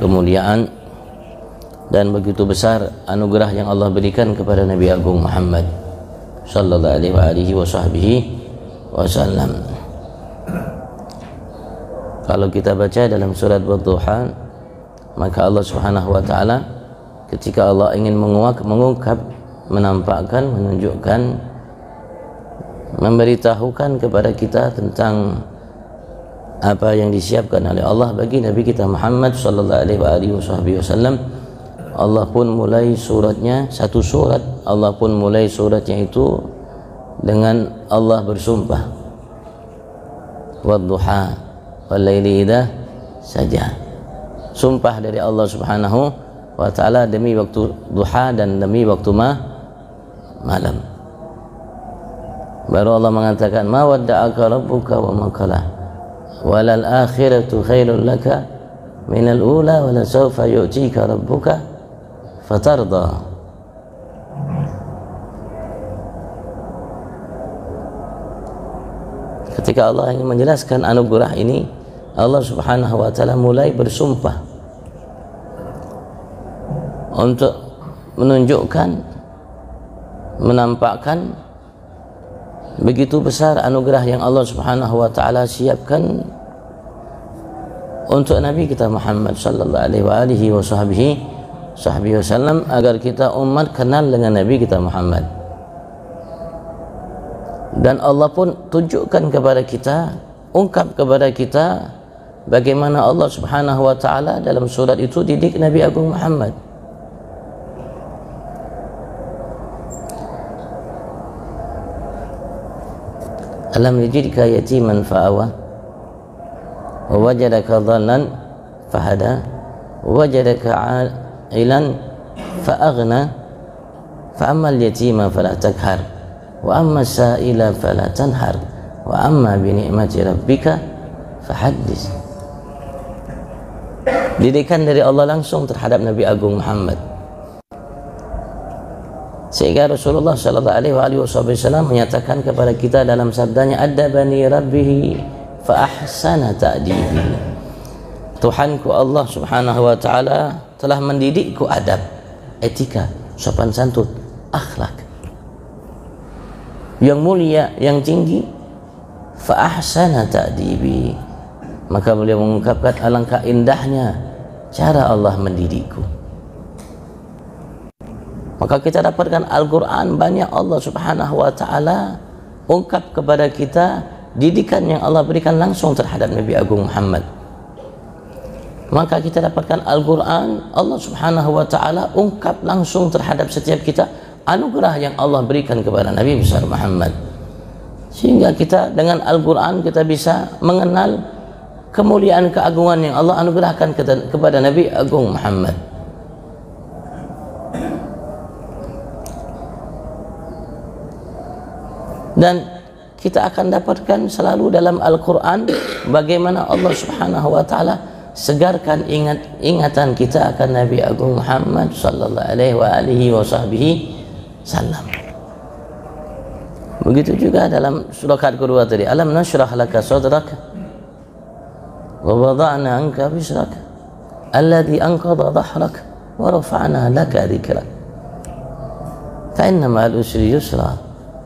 kemuliaan dan begitu besar anugerah yang Allah berikan kepada Nabi Agung Muhammad sallallahu alaihi wasallam. Kalau kita baca dalam surat Wadduha, maka Allah Subhanahu wa taala ketika Allah ingin mengungkap, menampakkan, menunjukkan, memberitahukan kepada kita tentang apa yang disiapkan oleh Allah bagi Nabi kita Muhammad sallallahu alaihi wasallam, Allah pun mulai suratnya, satu surat Allah pun mulai suratnya itu dengan Allah bersumpah, wadduha walaili idza saja. Sumpah dari Allah Subhanahu wa taala demi waktu duha dan demi waktu malam. Baru Allah mengatakan, ma wadda'aka rabbuka wa ma qala walal akhiratu khairul laka minal ula wala sawfa yu'tika rabbuka fatarda. Ketika Allah ingin menjelaskan anugerah ini, Allah Subhanahu wa taala mulai bersumpah untuk menunjukkan, menampakkan begitu besar anugerah yang Allah Subhanahu wa taala siapkan untuk Nabi kita Muhammad sallallahu alaihi wasallam, agar kita umat kenal dengan Nabi kita Muhammad. Dan Allah pun tunjukkan kepada kita, ungkap kepada kita bagaimana Allah Subhanahu wa taala dalam surat itu didik Nabi Agung Muhammad. Alam yajidka yatiman fa'awa wa wajadaka dhallan fahada wa wajadaka 'ailan fa'aghna fa ammal yatima fala takhar wa amma sa'ila fala tanhar wa amma bi ni'mati rabbika fahaddits. Didikan dari Allah langsung terhadap Nabi Agung Muhammad, sehingga Rasulullah sallallahu alaihi wasallam menyatakan kepada kita dalam sabdanya, adabani rabbihi fa ahsana ta'dibi. Tuhanku Allah Subhanahu wa taala telah mendidikku adab, etika, sopan santun, akhlak yang mulia, yang tinggi. Fa ahsana ta'dibi, maka beliau mengungkapkan alangkah indahnya cara Allah mendidikku. Maka kita dapatkan Al-Quran banyak Allah Subhanahu wa ta'ala ungkap kepada kita didikan yang Allah berikan langsung terhadap Nabi Agung Muhammad. Maka kita dapatkan Al-Quran Allah Subhanahu wa ta'ala ungkap langsung terhadap setiap kita anugerah yang Allah berikan kepada Nabi besar Muhammad, sehingga kita dengan Al-Quran kita bisa mengenal kemuliaan keagungan yang Allah anugerahkan kepada Nabi Agung Muhammad. Dan kita akan dapatkan selalu dalam Al-Quran bagaimana Allah Subhanahu wa ta'ala segarkan ingatan kita akan Nabi Agung Muhammad sallallahu alaihi wasallam. Begitu juga dalam surat kedua tadi, alam nashrah laka sadrak wa wada'na anka wizrak alladhi anqadha dhahrak wa rafa'na laka dhikrak fa inna ma'al usri yusra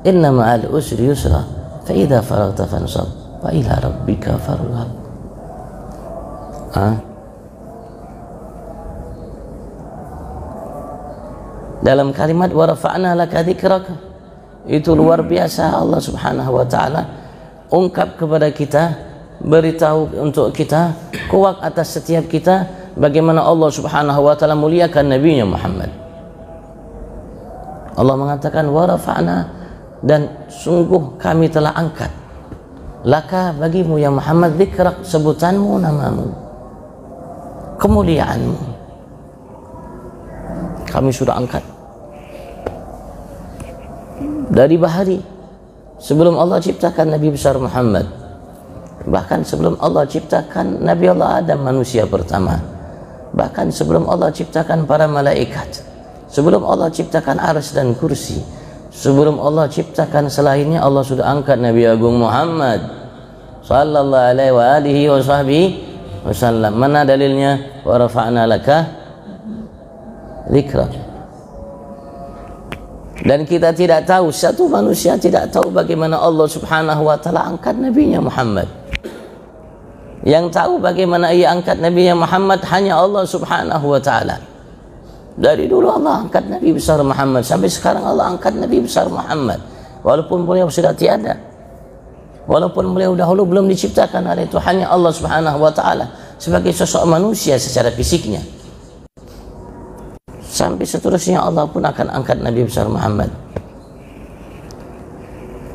inna ma'al usri yusra fa idza faragta fansab wa ila rabbika farghab. Dalam kalimat wa rafa'na laka dhikrak itu luar biasa, Allah Subhanahu wa ta'ala ungkap kepada kita, beritahu untuk kita, kuat atas setiap kita bagaimana Allah Subhanahu wa ta'ala muliakan Nabi Muhammad. Allah mengatakan wa rafa'na, dan sungguh kami telah angkat laka bagimu ya Muhammad dzikrak, sebutanmu, namamu, kemuliaanmu kami sudah angkat dari bahari sebelum Allah ciptakan Nabi besar Muhammad, bahkan sebelum Allah ciptakan Nabi Allah Adam manusia pertama, bahkan sebelum Allah ciptakan para malaikat, sebelum Allah ciptakan arsy dan kursi, sebelum Allah ciptakan selainnya, Allah sudah angkat Nabi Agung Muhammad sallallahu alaihi wasallam. Mana dalilnya? Wa rafa'na laka dzikrak. Dan kita tidak tahu, satu manusia tidak tahu bagaimana Allah Subhanahu wa taala angkat Nabi-Nya Muhammad. Yang tahu bagaimana ia angkat Nabi-Nya Muhammad hanya Allah Subhanahu wa taala. Dari dulu Allah angkat Nabi besar Muhammad, sampai sekarang Allah angkat Nabi besar Muhammad. Walaupun beliau sudah tiada, walaupun beliau dahulu belum diciptakan oleh Tuhannya Allah Subhanahu wa taala sebagai sosok manusia secara fisiknya. Sampai seterusnya Allah pun akan angkat Nabi besar Muhammad.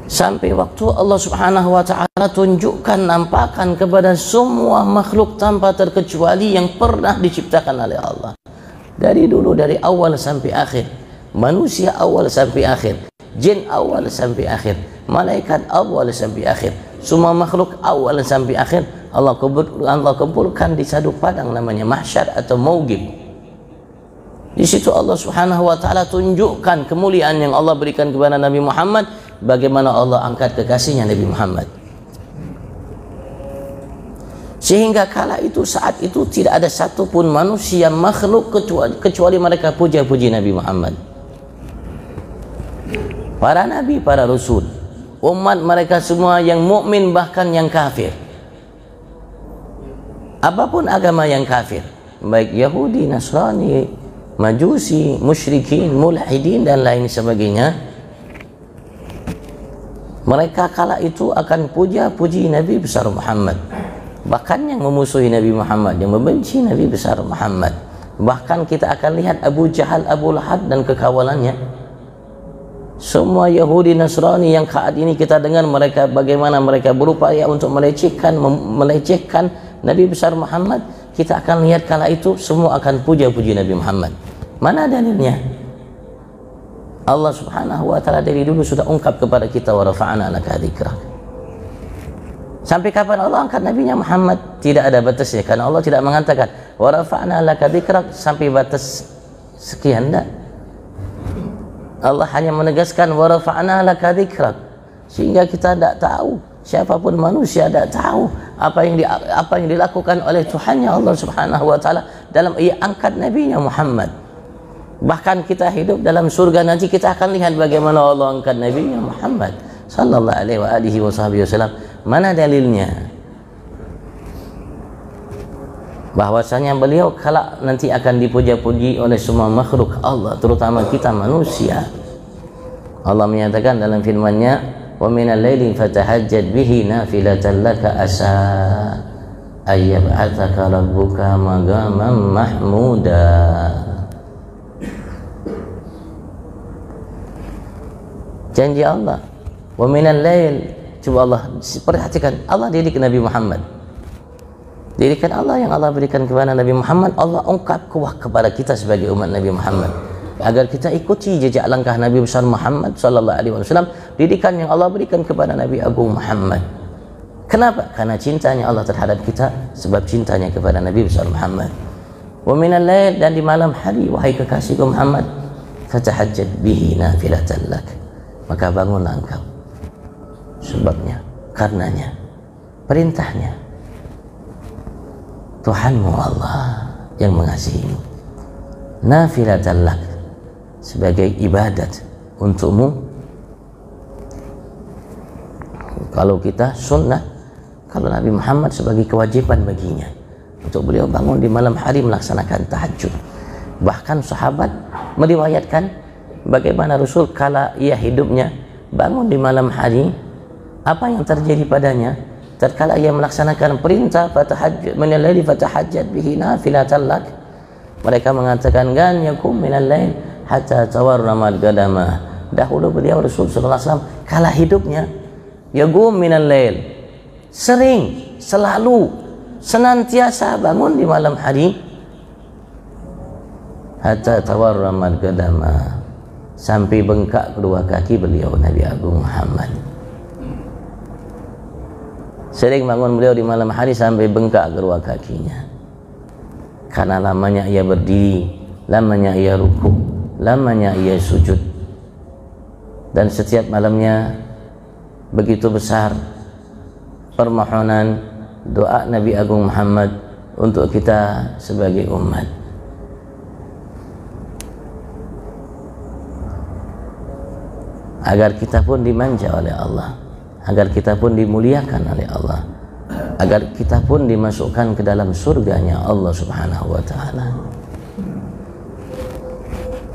Sampai waktu Allah Subhanahu wa taala tunjukkan, nampakkan kepada semua makhluk tanpa terkecuali yang pernah diciptakan oleh Allah. Dari dulu, dari awal sampai akhir. Manusia awal sampai akhir, jin awal sampai akhir, malaikat awal sampai akhir. Semua makhluk awal sampai akhir Allah kumpulkan di satu padang namanya mahsyar atau maugib. Di situ Allah Subhanahu wa taala tunjukkan kemuliaan yang Allah berikan kepada Nabi Muhammad, bagaimana Allah angkat kekasihnya Nabi Muhammad. Sehingga kala itu, saat itu tidak ada satupun manusia makhluk kecuali mereka puja-puji Nabi Muhammad. Para nabi, para rasul, umat mereka semua yang mukmin bahkan yang kafir. Apapun agama yang kafir, baik Yahudi, Nasrani, Majusi, musyrikin, mulhidin dan lain sebagainya, mereka kala itu akan puja-puji Nabi besar Muhammad. Bahkan yang memusuhi Nabi Muhammad, yang membenci Nabi besar Muhammad. Bahkan kita akan lihat Abu Jahal, Abu Lahab dan kekawalannya. Semua Yahudi, Nasrani yang saat ini kita dengar mereka bagaimana mereka berupaya untuk melecehkan Nabi besar Muhammad. Kita akan lihat kala itu semua akan puja-puji Nabi Muhammad. Mana dalilnya? Allah Subhanahu wa taala dari dulu sudah ungkap kepada kita, wa rafa'na laka dzikrak. Sampai kapan Allah angkat Nabi-Nya Muhammad? Tidak ada batasnya, karena Allah tidak mengatakan wa rafa'na laka dzikrak sampai batas sekian, enggak. Allah hanya menegaskan wa rafa'na laka dzikrak, sehingga kita tidak tahu, siapapun manusia tidak tahu apa yang dilakukan oleh Tuhannya Allah Subhanahu wa taala dalam ia angkat Nabi-Nya Muhammad. Bahkan kita hidup dalam surga nanti kita akan lihat bagaimana Allah angkat Nabi-Nya Muhammad sallallahu alaihi wasallam. Mana dalilnya? Bahwasanya beliau kala nanti akan dipuja-puji oleh semua makhluk Allah, terutama kita manusia. Allah menyatakan dalam firman-Nya, wa minal laili fatahajjad bihi nafilatan laka asa ayyab'atsaka rabbuka maqaman mahmuda. Janji Allah, wa minal lail. Coba Allah perhatikan, Allah didik Nabi Muhammad. Didikan Allah yang Allah berikan kepada Nabi Muhammad, Allah ungkap kepada kita sebagai umat Nabi Muhammad, agar kita ikuti jejak langkah Nabi besar Muhammad sallallahu alaihi wasallam. Didikan yang Allah berikan kepada Nabi Agung Muhammad. Kenapa? Karena cintanya Allah terhadap kita, sebab cintanya kepada Nabi besar Muhammad. Wa minal lail, dan di malam hari, wahai kekasihku Muhammad, fatahajjad bihi nafilatan lak, maka bangunlah engkau. Sebabnya, karenanya, perintahnya Tuhanmu Allah yang mengasihimu, nafilatan lak, sebagai ibadat untukmu. Kalau kita sunnah, kalau Nabi Muhammad sebagai kewajiban baginya untuk beliau bangun di malam hari melaksanakan tahajud. Bahkan sahabat meriwayatkan bagaimana Rasul kala ia hidupnya bangun di malam hari, apa yang terjadi padanya tatkala ia melaksanakan perintah fatahajjad minal laili fatahajjad bihi nafilatan lak. Mereka mengatakan gan yakum minal lail hatta tawarramat qadamah. Dahulu beliau Rasul sallallahu alaihi wasallam kala hidupnya yaqum minal lail, sering, selalu, senantiasa bangun di malam hari, hatta tawarramat qadamah, sampai bengkak kedua kaki beliau Nabi Agung Muhammad. Sering bangun beliau di malam hari sampai bengkak kedua kakinya, karena lamanya ia berdiri, lamanya ia ruku, lamanya ia sujud. Dan setiap malamnya begitu besar permohonan doa Nabi Agung Muhammad untuk kita sebagai umat. Agar kita pun dimanja oleh Allah, agar kita pun dimuliakan oleh Allah, agar kita pun dimasukkan ke dalam surganya Allah Subhanahu wa ta'ala.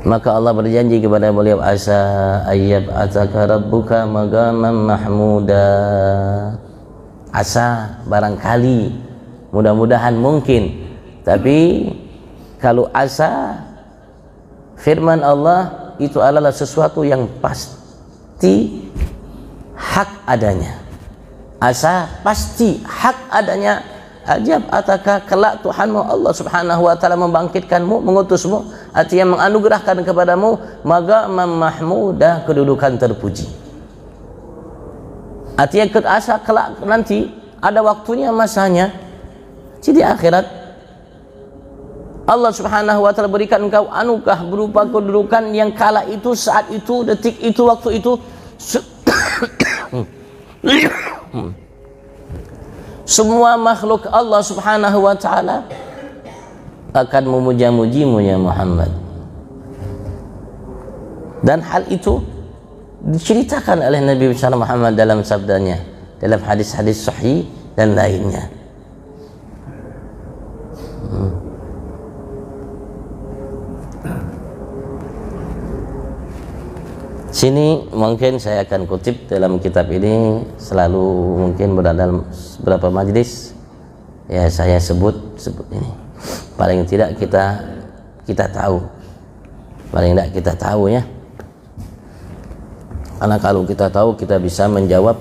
Maka Allah berjanji kepada beliau, asa ayyab ataka rabbuka maqaman mahmuda. Asa, barangkali, mudah-mudahan, mungkin. Tapi kalau asa, firman Allah itu adalah sesuatu yang pasti hak adanya. Asa pasti hak adanya. Ajab ataka, kelak Tuhanmu Allah Subhanahu wa ta'ala membangkitkanmu, mengutusmu, artinya menganugerahkan kepadamu maqaman mahmuda, kedudukan terpuji. Artinya asa kelak nanti ada waktunya, masanya. Jadi akhirat Allah Subhanahu wa ta'ala berikan engkau anugerah berupa kedudukan yang kala itu, saat itu, detik itu, waktu itu semua makhluk Allah Subhanahu wa ta'ala akan memuja-mujimu ya Muhammad. Dan hal itu diceritakan oleh Nabi besar Muhammad dalam sabdanya, dalam hadis-hadis sahih dan lainnya. Sini mungkin saya akan kutip dalam kitab ini, selalu mungkin berada dalam beberapa majlis ya saya sebut ini. Paling tidak kita tahu, paling tidak kita tahu ya. Karena kalau kita tahu, kita bisa menjawab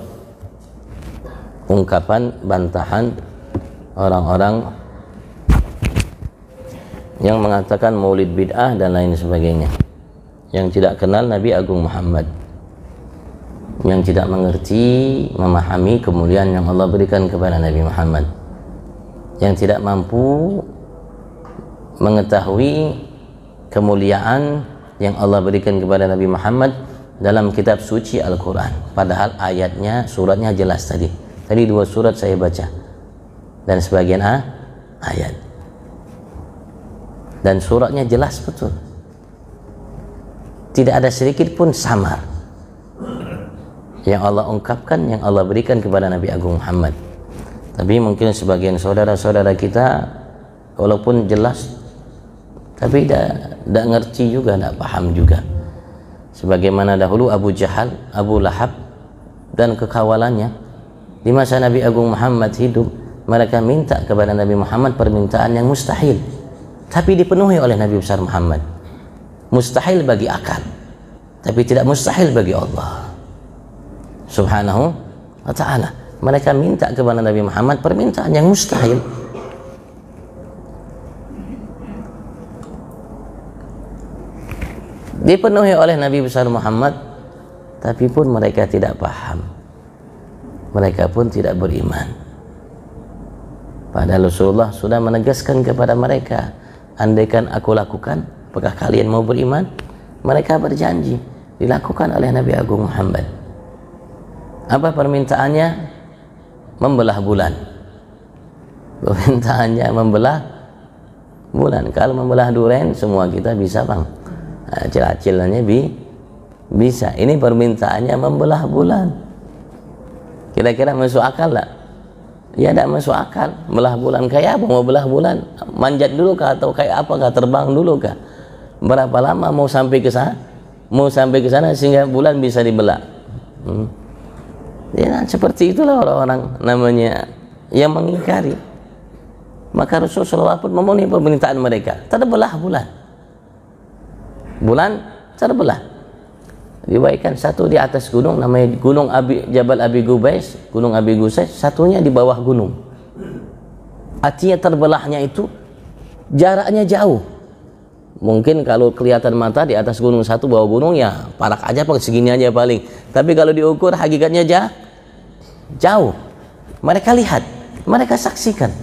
ungkapan bantahan orang-orang yang mengatakan maulid bid'ah dan lain sebagainya, yang tidak kenal Nabi Agung Muhammad, yang tidak mengerti, memahami kemuliaan yang Allah berikan kepada Nabi Muhammad, yang tidak mampu mengetahui kemuliaan yang Allah berikan kepada Nabi Muhammad dalam kitab suci Al-Quran. Padahal ayatnya, suratnya jelas tadi 2 surat saya baca dan sebagian ayat, dan suratnya jelas betul, tidak ada sedikit pun samar yang Allah ungkapkan, yang Allah berikan kepada Nabi Agung Muhammad. Tapi mungkin sebagian saudara-saudara kita walaupun jelas tapi tidak ngerti juga, tidak paham juga. Sebagaimana dahulu Abu Jahal, Abu Lahab dan kekawalannya di masa Nabi Agung Muhammad hidup, mereka minta kepada Nabi Muhammad permintaan yang mustahil, tapi dipenuhi oleh Nabi besar Muhammad. Mustahil bagi akal, tapi tidak mustahil bagi Allah Subhanahu wa ta'ala. Mereka minta kepada Nabi Muhammad permintaan yang mustahil. Dipenuhi oleh Nabi besar Muhammad, tapi pun mereka tidak paham, mereka pun tidak beriman. Padahal Rasulullah sudah menegaskan kepada mereka, andaikan aku lakukan, apakah kalian mau beriman? Mereka berjanji, dilakukan oleh Nabi Agung Muhammad. Apa permintaannya? Membelah bulan. Permintaannya membelah bulan. Kalau membelah duren, semua kita bisa bang, acil-acilnya bisa. Ini permintaannya membelah bulan. Kira-kira masuk akal tak? Ya tidak masuk akal. Belah bulan kayak apa? Mau belah bulan manjat dulu kah, atau kayak apakah, terbang dulu kah? Berapa lama mau sampai ke sana? Mau sampai ke sana sehingga bulan bisa dibelah. Ya, seperti itulah orang-orang namanya yang mengingkari. Maka Rasulullah pun memenuhi permintaan mereka. Terbelah bulan. Bulan terbelah. Dibaikan satu di atas gunung, namanya gunung Jabal Abi Gubais, gunung Abi Gusais, satunya di bawah gunung. Artinya terbelahnya itu jaraknya jauh. Mungkin kalau kelihatan mata di atas gunung satu, bawah gunung ya parak aja, pakai segini aja paling. Tapi kalau diukur hakikatnya jauh. Mereka lihat, mereka saksikan.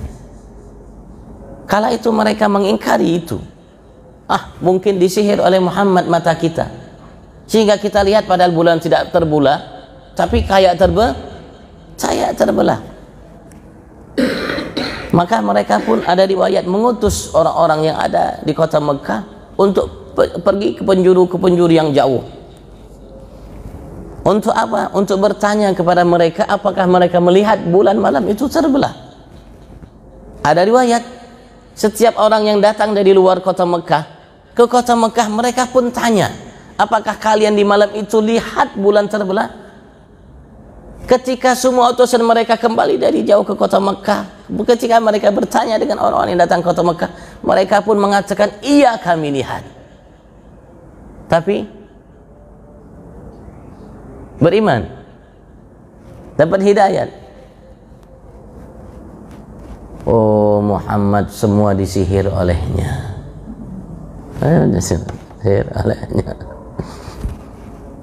Kala itu mereka mengingkari itu. Mungkin disihir oleh Muhammad mata kita, sehingga kita lihat padahal bulan tidak terbelah, tapi kayak terbelah. Maka mereka pun ada riwayat mengutus orang-orang yang ada di kota Mekah untuk pergi ke penjuru yang jauh. Untuk apa? Untuk bertanya kepada mereka apakah mereka melihat bulan malam itu terbelah. Ada riwayat setiap orang yang datang dari luar kota Mekah ke kota Mekah, mereka pun tanya, apakah kalian di malam itu lihat bulan terbelah? Ketika semua utusan mereka kembali dari jauh ke kota Mekah, ketika mereka bertanya dengan orang-orang yang datang ke kota Mekah, mereka pun mengatakan, iya kami lihat. Tapi beriman, dapat hidayat. Oh, Muhammad semua disihir olehnya. Disihir olehnya.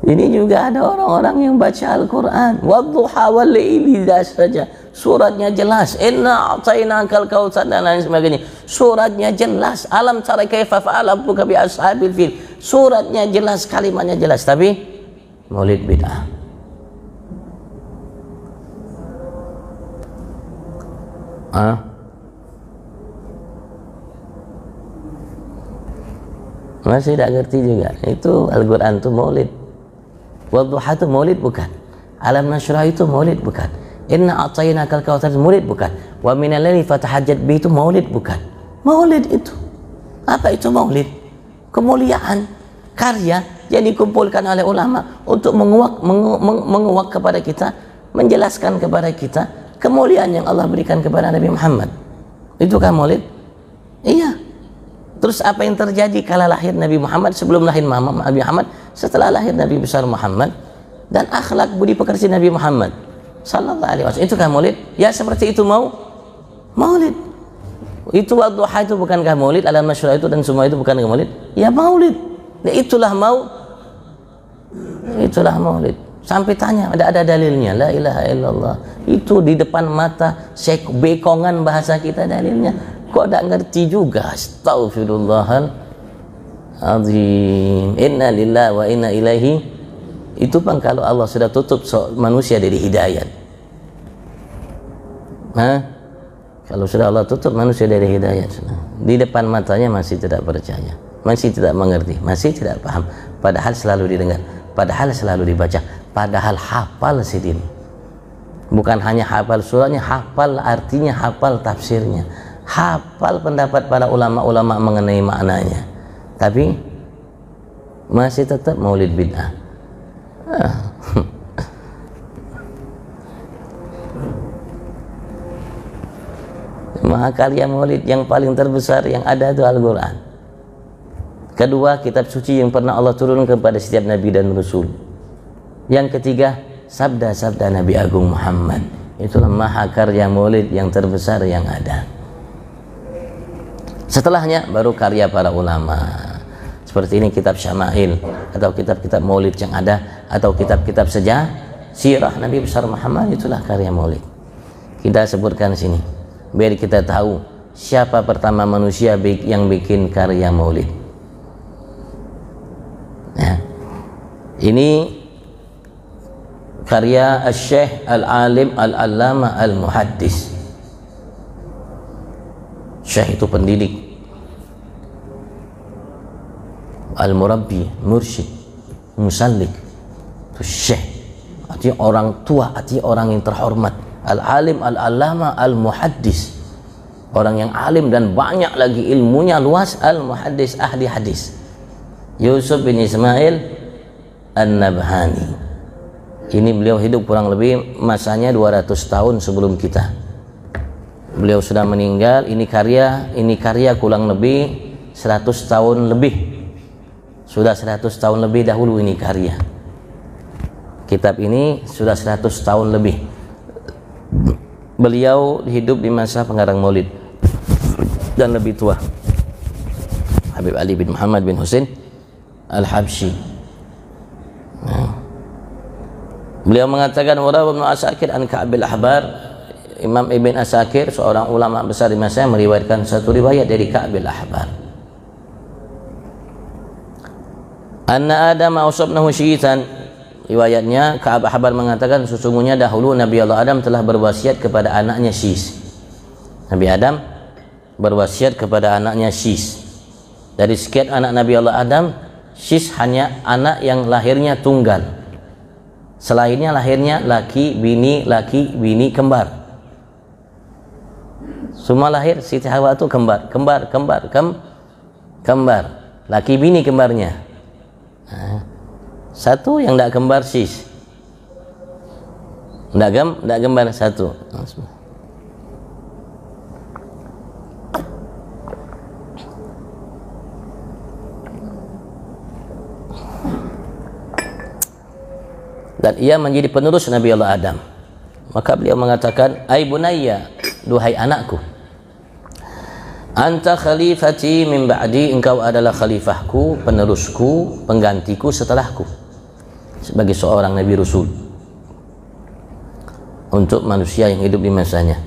Ini juga ada orang-orang yang baca Al-Quran. Wadduha wal laili idza saja. Suratnya jelas. Inna a'tainakal kautsar dan lain sebagainya. Suratnya jelas. Alam tara kaifa fa'ala rabbuka bi ashabil fil. Suratnya jelas, kalimatnya jelas. Tapi maulid bid'ah. Masih tidak ngerti juga. Itu Al-Quran itu maulid. Wadduha itu maulid bukan. Alam nashrah itu maulid bukan. Inna a'tainakal kautsar itu maulid bukan. Wa minal laili fatahajjat bihi itu maulid bukan. Maulid itu apa? Itu maulid kemuliaan, karya yang dikumpulkan oleh ulama untuk menguak kepada kita, menjelaskan kepada kita kemuliaan yang Allah berikan kepada Nabi Muhammad. Itu kan maulid? Iya. Terus apa yang terjadi kala lahir Nabi Muhammad, sebelum lahir Nabi Muhammad, setelah lahir Nabi besar Muhammad, dan akhlak budi pekerti Nabi Muhammad sallallahu alaihi wasallam? Itu kan maulid? Ya seperti itu maulid. Itu wadduha itu bukankah maulid? Alam nashrah itu dan semua itu bukankah maulid? Ya maulid. Ya itulah maulid. Sampai tanya, ada dalilnya? La ilaha illallah. Itu di depan mata, bekongan bahasa kita dalilnya. Kok tidak ngerti juga? Astaghfirullahaladzim. Inna lillahi wa inna ilaihi. Itu pun kalau Allah sudah tutup manusia dari hidayat. Kalau sudah Allah tutup manusia dari hidayat, di depan matanya masih tidak percaya, masih tidak mengerti, masih tidak paham. Padahal selalu didengar, padahal selalu dibaca, padahal hafal sidin. Bukan hanya hafal suratnya, hafal artinya, hafal tafsirnya, hafal pendapat para ulama-ulama mengenai maknanya, tapi masih tetap maulid bid'ah. Mahakarya maulid yang paling terbesar yang ada itu Al-Quran. Kedua, kitab suci yang pernah Allah turunkan kepada setiap nabi dan rasul. Yang ketiga, sabda-sabda Nabi Agung Muhammad. Itulah mahakarya maulid yang terbesar yang ada. Setelahnya baru karya para ulama. Seperti ini kitab Syama'il, atau kitab-kitab maulid yang ada, atau kitab-kitab sirah Nabi besar Muhammad. Itulah karya maulid. Kita sebutkan sini biar kita tahu siapa pertama manusia yang bikin karya maulid. Ya. Ini karya Al-Syekh Al-Alim Al-Allama Al-Muhaddis. Syekh itu pendidik, Al-Murabbi, mursyid, musallik. Itu Syekh, artinya orang tua, artinya orang yang terhormat. Al-Alim Al-Allama Al-Muhaddis, orang yang alim dan banyak lagi ilmunya luas. Al-Muhaddis, ahli hadis. Yusuf bin Ismail An-Nabhani. Ini beliau hidup kurang lebih masanya 200 tahun sebelum kita. Beliau sudah meninggal. Ini karya kurang lebih 100 tahun lebih. Sudah 100 tahun lebih dahulu ini karya. Kitab ini sudah 100 tahun lebih. Beliau hidup di masa pengarang maulid dan lebih tua, Habib Ali bin Muhammad bin Husain Al-Habsyi. Beliau mengatakan, warawa Ibnu Asakir an Ka'bil Ahbar. Imam Ibn Asakir, seorang ulama besar di masa, meriwayatkan satu riwayat dari Ka'bil Ahbar. Anna Adam ausabnahu syaitan. Riwayatnya Ka'ab Ahbar mengatakan, sesungguhnya dahulu Nabi Allah Adam telah berwasiat kepada anaknya Syis. Nabi Adam berwasiat kepada anaknya Sis. Dari sekian anak Nabi Allah Adam, Sis hanya anak yang lahirnya tunggal. Selainnya lahirnya laki, bini, kembar. Semua lahir Siti Hawa itu kembar. Laki bini kembarnya. Satu yang tidak kembar Sis. Tidak kembar satu. Dan ia menjadi penerus Nabi Allah Adam. Maka beliau mengatakan, "Ai bunayya, duhai anakku, anta khalifati min ba'di, engkau adalah khalifahku, penerusku, penggantiku setelahku sebagai seorang nabi rasul untuk manusia yang hidup di masanya.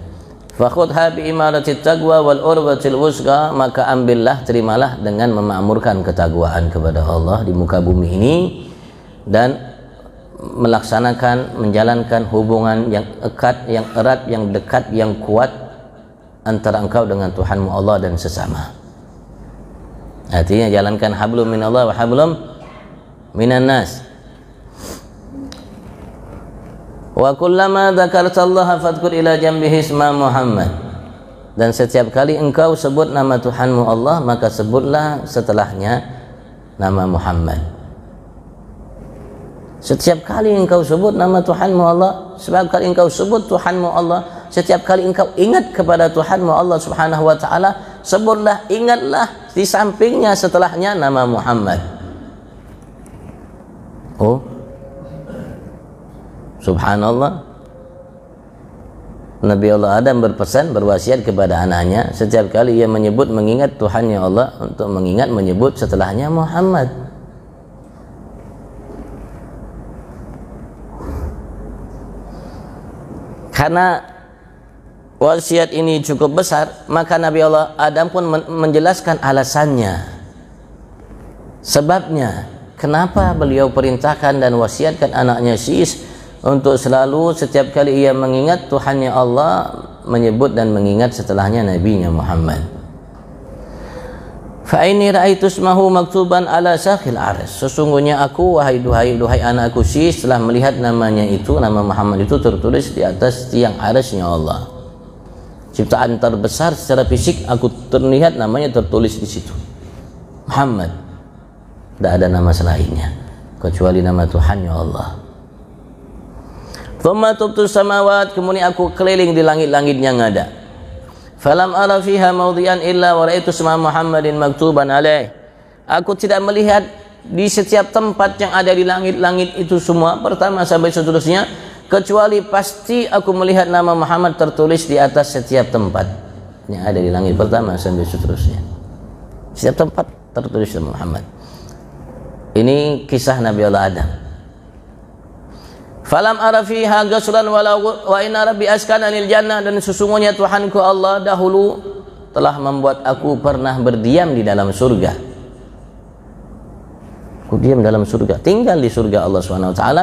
Fakhudha bi imaratit taqwa wal urwatil wusqa, maka ambillah, terimalah dengan memakmurkan ketakwaan kepada Allah di muka bumi ini dan melaksanakan, menjalankan hubungan yang erat, yang dekat, yang kuat antara engkau dengan Tuhanmu Allah dan sesama." Artinya jalankan hablum minallah wa hablum minan nas. Wa kullama dzakartallaha fadhkur ila jambihi isma Muhammad. Dan setiap kali engkau sebut nama Tuhanmu Allah, maka sebutlah setelahnya nama Muhammad. Setiap kali engkau sebut nama Tuhanmu Allah, setiap kali engkau sebut Tuhanmu Allah, setiap kali engkau ingat kepada Tuhanmu Allah Subhanahu wa ta'ala, sebutlah, ingatlah di sampingnya setelahnya nama Muhammad. Oh, subhanallah. Nabi Allah Adam berpesan, berwasiat kepada anaknya, setiap kali ia menyebut, mengingat Tuhannya Allah, untuk mengingat, menyebut setelahnya Muhammad. Karena wasiat ini cukup besar, maka Nabi Allah Adam pun menjelaskan alasannya, sebabnya kenapa beliau perintahkan dan wasiatkan anaknya Sis untuk selalu setiap kali ia mengingat Tuhannya Allah, menyebut dan mengingat setelahnya Nabinya Muhammad. Fa inni ra'aitu ismahu maktuban ala sakhil arsy. Sesungguhnya aku, duhai anakku Sis, telah melihat namanya itu, nama Muhammad itu tertulis di atas tiang arsy-Nya Allah. Ciptaan terbesar secara fisik, aku terlihat namanya tertulis di situ, Muhammad. Tidak ada nama selainnya kecuali nama Tuhannya Allah. Thumma tubtu samawat, kemudian aku keliling di langit-langit yang ada. Falam ara fiha mawdi'an illa wa ra'aitu isma Muhammadin maktuban alaih. Aku tidak melihat di setiap tempat yang ada di langit-langit itu semua, pertama sampai seterusnya, kecuali pasti aku melihat nama Muhammad tertulis di atas setiap tempat yang ada di langit, pertama sampai seterusnya. Setiap tempat tertulis nama Muhammad. Ini kisah Nabi Allah Adam. Falam ara fiha ghasran wa inna rabbi askana lil jannah, dan sesungguhnya Tuhanku Allah dahulu telah membuat aku pernah berdiam di dalam surga. Aku diam dalam surga, tinggal di surga Allah Subhanahu wa taala.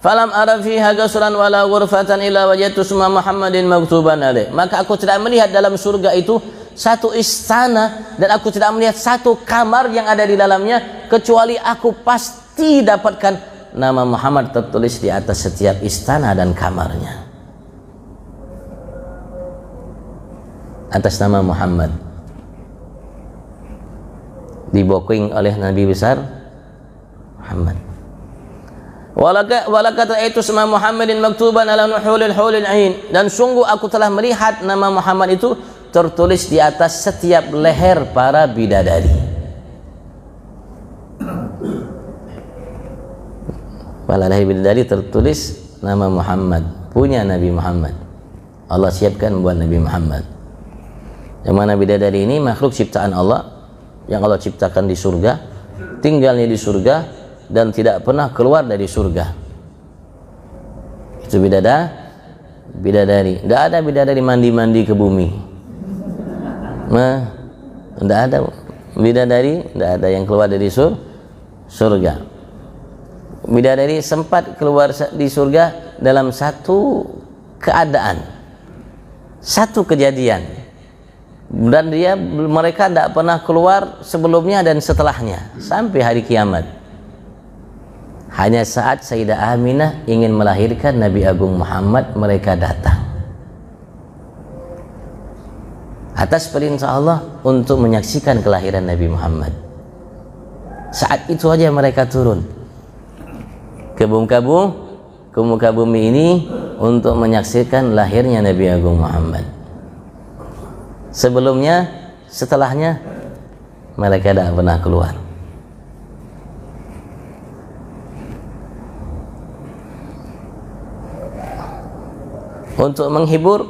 Falam ara fiha ghasran wala ghurfatan illa wajadtu isma Muhammadin maktuban alaih. Maka aku tidak melihat dalam surga itu satu istana, dan aku tidak melihat satu kamar yang ada di dalamnya, kecuali aku pasti dapatkan nama Muhammad tertulis di atas setiap istana dan kamarnya. Atas nama Muhammad diboking oleh Nabi besar Muhammad. Walaqad ra'aitu isma Muhammadin maktuban ala nuhulil hulil ain, dan sungguh aku telah melihat nama Muhammad itu tertulis di atas setiap leher para bidadari. Pada leher bidadari tertulis nama Muhammad, punya Nabi Muhammad. Allah siapkan buat Nabi Muhammad. Yang mana bidadari ini makhluk ciptaan Allah yang Allah ciptakan di surga, tinggalnya di surga dan tidak pernah keluar dari surga. Itu bidadari. Tidak ada bidadari mandi-mandi ke bumi. Tidak ada bidadari, tidak ada yang keluar dari surga. Bidadari sempat keluar di surga dalam satu keadaan, satu kejadian. dan mereka tidak pernah keluar sebelumnya dan setelahnya sampai hari kiamat. Hanya saat Sayyidah Aminah ingin melahirkan Nabi Agung Muhammad, mereka datang atas perintah Allah untuk menyaksikan kelahiran Nabi Muhammad. Saat itu aja mereka turun ke muka bumi ini untuk menyaksikan lahirnya Nabi Agung Muhammad. Sebelumnya, setelahnya mereka tidak pernah keluar. Untuk menghibur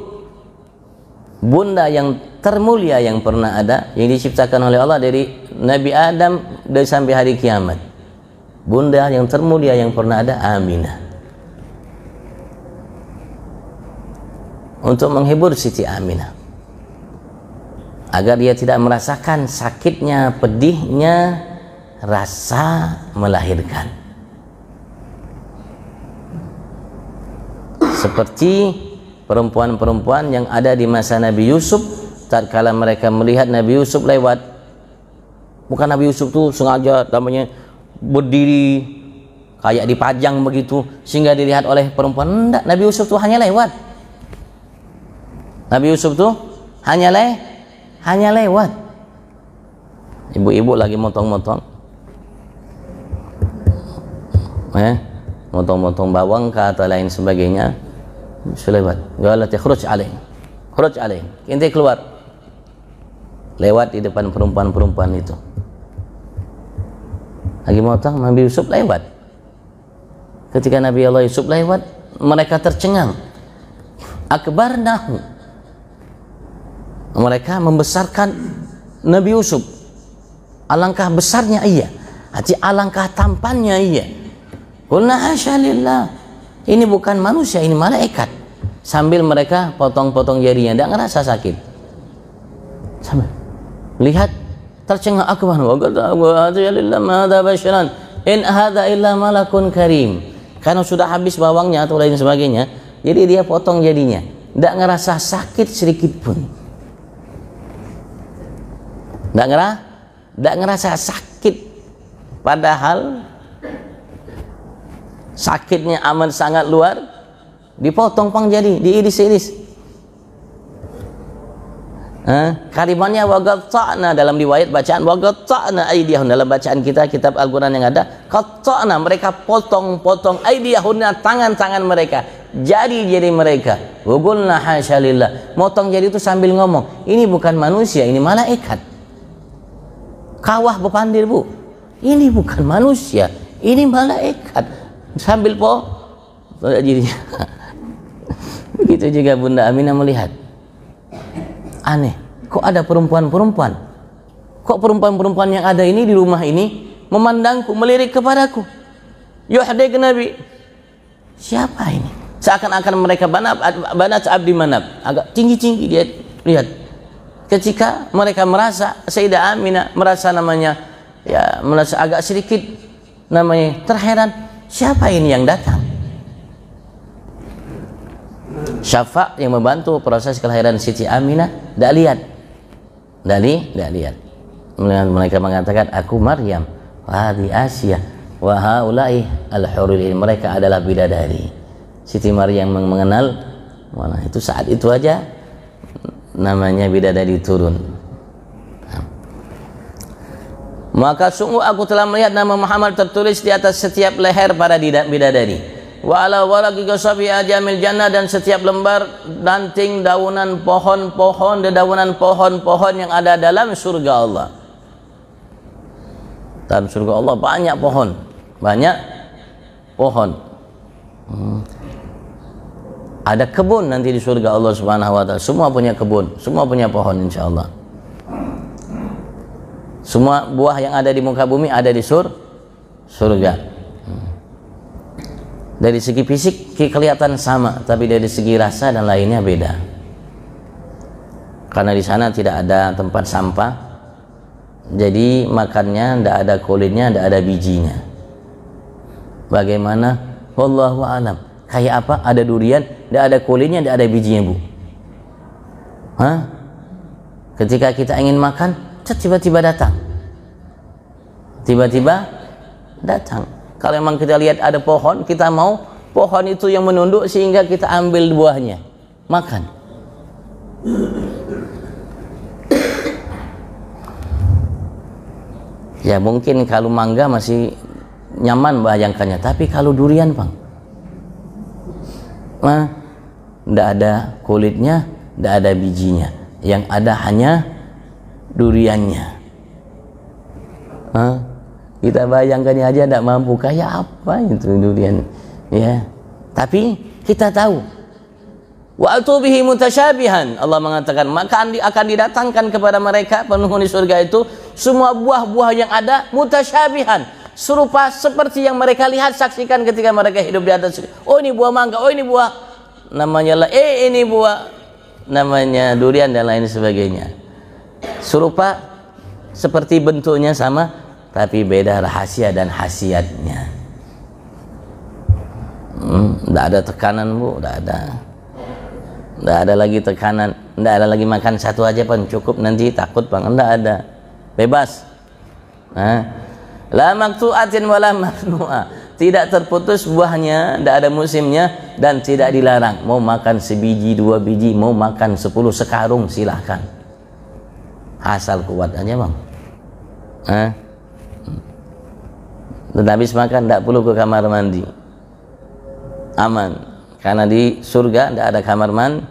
bunda yang termulia yang pernah ada, yang diciptakan oleh Allah dari Nabi Adam dari sampai hari kiamat. Bunda yang termulia yang pernah ada, Aminah. Untuk menghibur Siti Aminah agar dia tidak merasakan sakitnya, pedihnya rasa melahirkan. Seperti perempuan-perempuan yang ada di masa Nabi Yusuf, tatkala mereka melihat Nabi Yusuf lewat, bukan Nabi Yusuf tuh sengaja namanya berdiri kayak dipajang begitu sehingga dilihat oleh perempuan. Enggak, Nabi Yusuf tuh hanya lewat. Nabi Yusuf tuh hanya lewat. Ibu-ibu lagi motong-motong, motong-motong bawang kah atau lain sebagainya, lewat. Galat khuruj alaih, inti keluar, lewat di depan perempuan-perempuan itu. Lagi motong, Nabi Yusuf lewat. Ketika Nabi Allah Yusuf lewat, mereka tercengang. Akbarnahu, mereka membesarkan Nabi Yusuf. Alangkah besarnya ia, alangkah tampannya ia. Qulna hasya lillah, ini bukan manusia, ini malaikat. Sambil mereka potong-potong jarinya, tidak ngerasa sakit. Sambil lihat, tercengang. Akbar wa hasya lillah ma hadza basyaran in hadza illa malakun karim. Karena sudah habis bawangnya atau lain sebagainya, jadi dia potong jadinya, tidak ngerasa sakit sedikit pun. Tidak ngerasa sakit, padahal sakitnya amat sangat luar. Dipotong pang jadi, diiris-iris. Kalimatnya waqatta'na, dalam riwayat bacaan waqatta'na aydiyahun, dalam bacaan kita kitab Al-Quran yang ada, qatta'na, mereka potong-potong aydiyahunna, tangan-tangan mereka, jari-jari mereka. Wa qulna hasya lillah, motong jari itu sambil ngomong, ini bukan manusia, ini malaikat. Kawah bepandir, Bu, ini bukan manusia, ini malaikat. Sambil jadinya. Begitu juga Bunda Aminah melihat, aneh, kok ada perempuan-perempuan, kok perempuan-perempuan yang ada ini di rumah ini memandangku, melirik kepadaku. Yuhdik Nabi, siapa ini? Seakan-akan mereka banat abdi manab, agak tinggi-tinggi dia lihat. Ketika mereka merasa, Sayyidah Aminah merasa namanya, ya merasa agak sedikit namanya terheran, siapa ini yang datang? Syafa yang membantu proses kelahiran Siti Aminah tidak lihat. Mereka mengatakan, aku Maryam, wahadi Asia, wahaulai al-hurul, mereka adalah bidadari. Siti Maryam mengenal mana itu, saat itu aja namanya bidadari turun. Maka sungguh aku telah melihat nama Muhammad tertulis di atas setiap leher para bidadari. Wa ala waraqi qasabi ajamil jannah, dan setiap lembar ranting daunan pohon-pohon, dedaunan pohon-pohon yang ada dalam surga Allah. Dalam surga Allah banyak pohon, Ada kebun nanti di surga Allah Subhanahu wa taala. Semua punya kebun, semua punya pohon insyaallah. Semua buah yang ada di muka bumi ada di surga. Dari segi fisik kelihatan sama, tapi dari segi rasa dan lainnya beda. Karena di sana tidak ada tempat sampah, jadi makannya tidak ada kulitnya, tidak ada bijinya. Bagaimana? Wallahu a'lam. Kayak apa? Ada durian, tidak ada kulitnya, tidak ada bijinya, Bu. Ketika kita ingin makan, tiba-tiba datang. Tiba-tiba datang. Kalau memang kita lihat ada pohon, kita mau pohon itu yang menunduk sehingga kita ambil buahnya, makan. Ya mungkin kalau mangga masih nyaman bayangkannya, tapi kalau durian Bang, tidak ada kulitnya, tidak ada bijinya, yang ada hanya duriannya. Kita bayangkannya aja tidak mampu, kayak apa itu durian, ya. Tapi kita tahu, wa atubihi mutasyabihan, Allah mengatakan maka akan didatangkan kepada mereka penghuni surga itu semua buah-buah yang ada mutasyabihan, serupa seperti yang mereka lihat saksikan ketika mereka hidup di atas. Oh ini buah mangga, oh ini buah namanya lah, ini buah namanya durian dan lain sebagainya. Serupa seperti bentuknya sama, tapi beda rahasia dan khasiatnya. Tidak ada tekanan Bu, tidak ada. Tidak ada lagi tekanan, tidak ada lagi makan satu aja Bang, cukup nanti takut Bang, tidak ada, bebas. La maktu'atin wala mamnu'ah, tidak terputus buahnya, tidak ada musimnya, dan tidak dilarang. Mau makan sebiji, 2 biji, mau makan 10 sekarung silahkan, asal kuat aja Bang. Dan habis makan tidak perlu ke kamar mandi, aman, karena di surga tidak ada kamar mandi,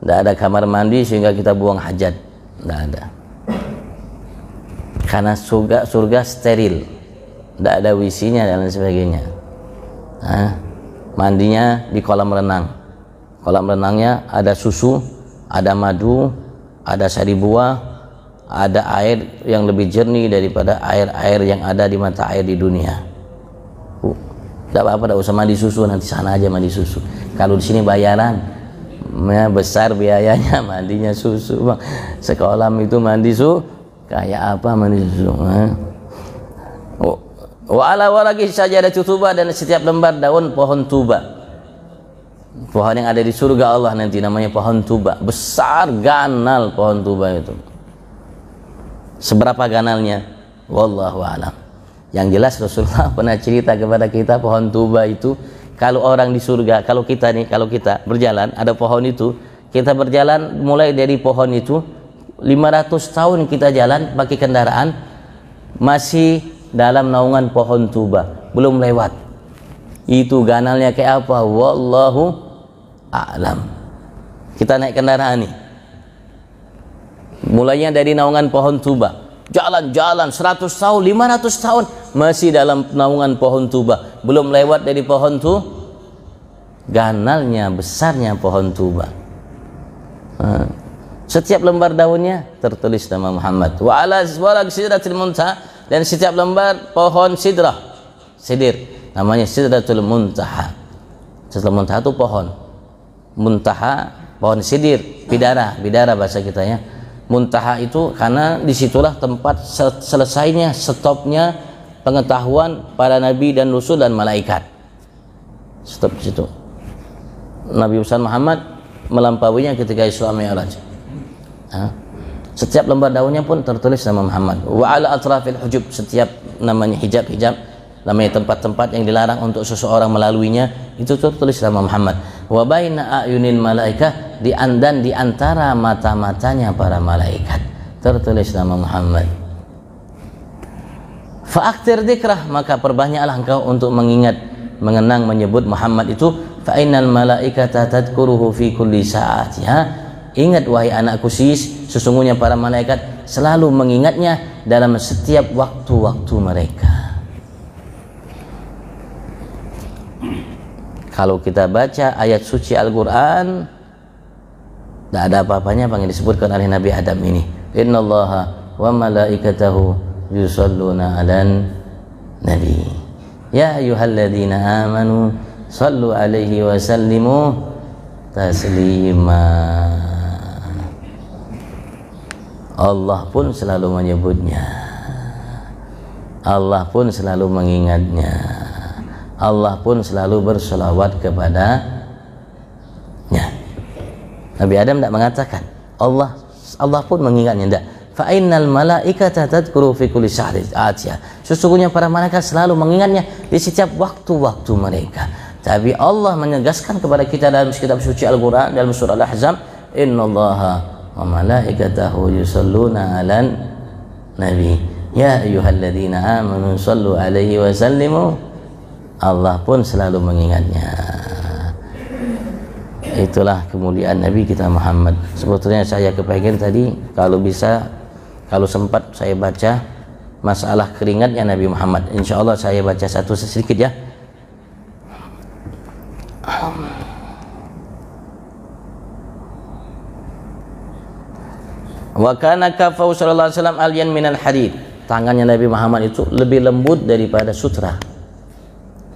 tidak ada kamar mandi sehingga kita buang hajat, tidak ada. Karena surga steril, tidak ada WC-nya dan lain sebagainya. Mandinya di kolam renang. Kolam renangnya ada susu, ada madu, ada sari buah, ada air yang lebih jernih daripada air-air yang ada di mata air di dunia. Tidak apa-apa, tidak usah mandi susu, nanti sana aja mandi susu. Kalau di sini bayaran, besar biayanya mandinya susu Bang. Sekolah itu mandi susu kayak apa mandi susu? Wa ala waraqi syajaratu tuba, dan setiap lembar daun pohon tuba. Pohon yang ada di surga Allah nanti namanya pohon tuba. Besar ganal pohon tuba itu. Seberapa ganalnya? Wallahu a'lam. Yang jelas Rasulullah pernah cerita kepada kita pohon tuba itu, kalau orang di surga, kalau kita berjalan ada pohon itu, kita berjalan mulai dari pohon itu 500 tahun kita jalan pakai kendaraan, masih dalam naungan pohon tuba, belum lewat. Itu ganalnya kayak apa? Wallahu a'lam. Kita naik kendaraan nih, mulainya dari naungan pohon tuba, jalan-jalan 100 tahun, 500 tahun masih dalam naungan pohon tuba, belum lewat dari pohon tuh, ganalnya besarnya pohon tuba. Setiap lembar daunnya tertulis nama Muhammad. Wa ala sidratil muntaha, dan setiap lembar pohon sidir namanya sidratul muntaha. Sidratul muntaha itu pohon, muntaha pohon sidir, bidara bahasa kita ya. Muntaha itu karena disitulah tempat selesainya, stopnya pengetahuan para nabi dan rasul dan malaikat. Stop di situ. Nabi besar Muhammad melampauinya ketika Isra Mi'raj. Setiap lembar daunnya pun tertulis nama Muhammad. Wa ala atrafil hujub, setiap namanya hijab, namanya tempat-tempat yang dilarang untuk seseorang melaluinya, itu tertulis nama Muhammad. Wa baina ayunil malaikah, di antara mata-matanya para malaikat tertulis nama Muhammad. Fa'aktir dzikrah, maka perbanyaklah engkau untuk mengenang, menyebut Muhammad itu. Fa innal malaikata tadhkuruhu fi kulli sa'atiha. Ingat wahai anakku sesungguhnya para malaikat selalu mengingatnya dalam setiap waktu-waktu mereka. Kalau kita baca ayat suci Al-Quran, tidak ada apa-apanya yang disebutkan oleh Nabi Adam ini. Innallaha wa malaikatahu yusalluna 'alan nabi. Ya ayyuhalladzina amanu sallu 'alaihi wa sallimu taslima. Allah pun selalu menyebutnya, Allah pun selalu mengingatnya, Allah pun selalu berselawat kepadanya. Nabi Adam tidak mengatakan, Allah Allah pun mengingatnya. Tidak. Fa innal malaikata tadhkuru fi kulli syahrin atiyah. Sesungguhnya para malaikat selalu mengingatnya di setiap waktu-waktu mereka. Tapi Allah menegaskan kepada kita dalam kitab suci Al-Quran dalam surah Al-Ahzab, innallaha wa malaikatahu yusalluna 'alan nabi ya ayyuhalladzina amanu sallu 'alaihi wa sallimu. Allah pun selalu mengingatnya. Itulah kemuliaan Nabi kita Muhammad. Sebetulnya saya kepengen tadi kalau bisa, kalau sempat saya baca masalah keringatnya Nabi Muhammad. Insya Allah saya baca satu sedikit ya. Wa kana kafau sallallahu alaihi wasallam alyan minal hadid. Tangannya Nabi Muhammad itu lebih lembut daripada sutra.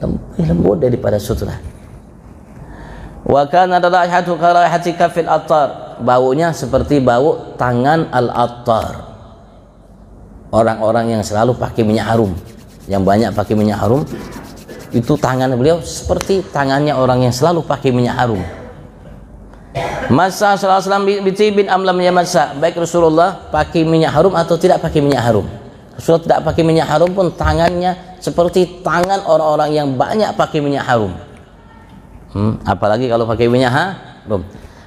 Lebih lembut daripada sutra. Wa kana raihatu karaihati kafil attar. Baunya seperti bau tangan al-attar. Orang-orang yang selalu pakai minyak harum, yang banyak pakai minyak harum, itu tangan beliau seperti tangannya orang yang selalu pakai minyak harum. Masa sallallahu alaihi wasallam bitibin amlam yamassa, baik Rasulullah pakai minyak harum atau tidak pakai minyak harum. Rasulullah tidak pakai minyak harum pun tangannya seperti tangan orang-orang yang banyak pakai minyak harum. Apalagi kalau pakai minyak harum.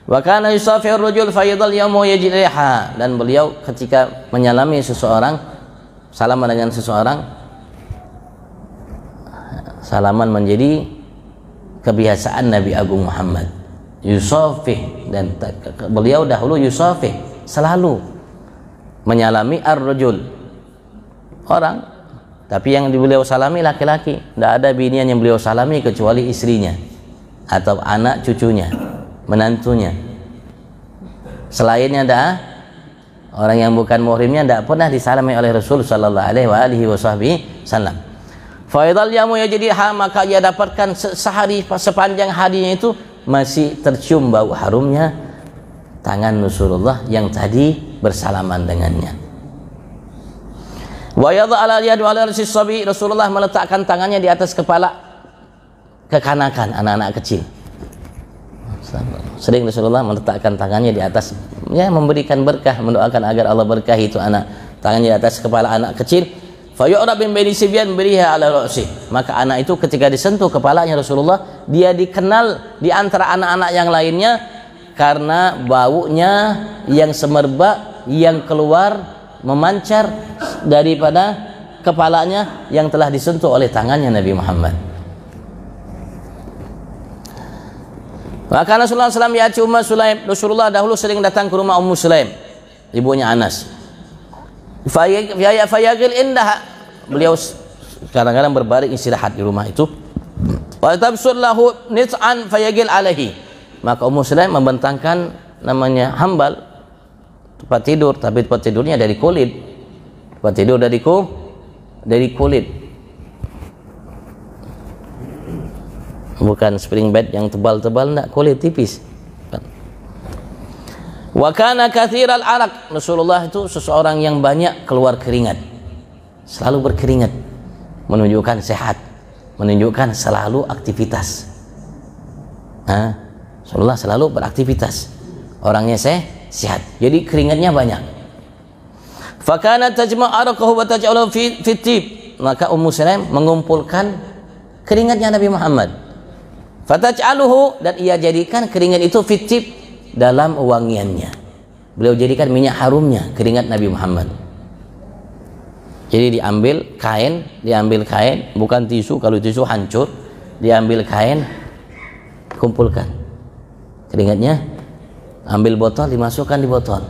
Wa kana yusafi'ur rajul fayadhal yawma yajid riha, dan beliau ketika menyalami seseorang, salaman dengan seseorang, salaman menjadi kebiasaan Nabi Agung Muhammad. Yusafih, dan beliau dahulu yusafih, selalu menyalami ar-rajul, orang, tapi yang beliau salami laki-laki. Tidak ada binian yang beliau salami kecuali istrinya atau anak cucunya, menantunya. Selainnya ada orang yang bukan muhrimnya tidak pernah disalami oleh Rasul sallallahu alaihi wasallam. Faidal yamu ya, jadi maka ia dapatkan sehari, sepanjang harinya itu masih tercium bau harumnya tangan Rasulullah yang tadi bersalaman dengannya. Wa yadha ala yadi ala rasis sabi, Rasulullah meletakkan tangannya di atas kepala kekanakan anak-anak kecil. Sering Rasulullah meletakkan tangannya di atas, ya, memberikan berkah, mendoakan agar Allah berkahi itu anak, tangannya di atas kepala anak kecil. Fa yu'rab bin bani sibyan beriha ala ra'si, maka anak itu ketika disentuh kepalanya Rasulullah, dia dikenal di antara anak-anak yang lainnya karena baunya yang semerbak yang keluar memancar daripada kepalanya yang telah disentuh oleh tangannya Nabi Muhammad. Maka Rasulullah SAW ya Ummu Sulaim, Rasulullah dahulu sering datang ke rumah Ummu Sulaim, ibunya Anas. Fayagil indah, beliau kadang-kadang berbaring istirahat di rumah itu. Wa tabsur lahu nit'an fayagil alaihi, maka Ummu Sulaim membentangkan namanya hambal, tempat tidur, tapi tempat tidurnya dari kulit, tempat tidur dari kulit, bukan spring bed yang tebal-tebal, enggak, kulit tipis. Wa kana katsiral araq, Rasulullah itu seseorang yang banyak keluar keringat, selalu berkeringat, menunjukkan sehat, menunjukkan selalu aktivitas. Rasulullah selalu beraktivitas, orangnya sehat, jadi keringatnya banyak. Fa kana tajma' araqahu wa taj'alu fi tib, maka Ummu Sulaim mengumpulkan keringatnya Nabi Muhammad. Fataj'aluhu, dan ia jadikan keringat itu fi tib, dalam wangiannya. Beliau jadikan minyak harumnya keringat Nabi Muhammad. Jadi diambil kain, bukan tisu, kalau tisu hancur. Diambil kain, kumpulkan keringatnya, ambil botol, dimasukkan di botol.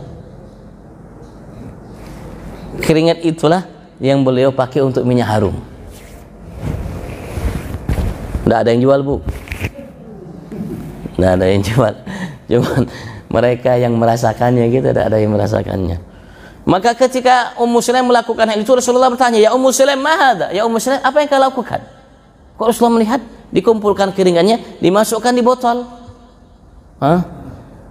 Keringat itulah yang beliau pakai untuk minyak harum. Tidak ada yang jual, Bu. Tidak ada yang jual, cuman mereka yang merasakannya gitu, tidak ada yang merasakannya. Maka ketika Ummu Sulaim melakukan hal itu, Rasulullah bertanya, ya Ummu Sulaim, mahadha? Ya Ummu Sulaim, apa yang kau lakukan? Kok Rasulullah melihat dikumpulkan keringatnya, dimasukkan di botol?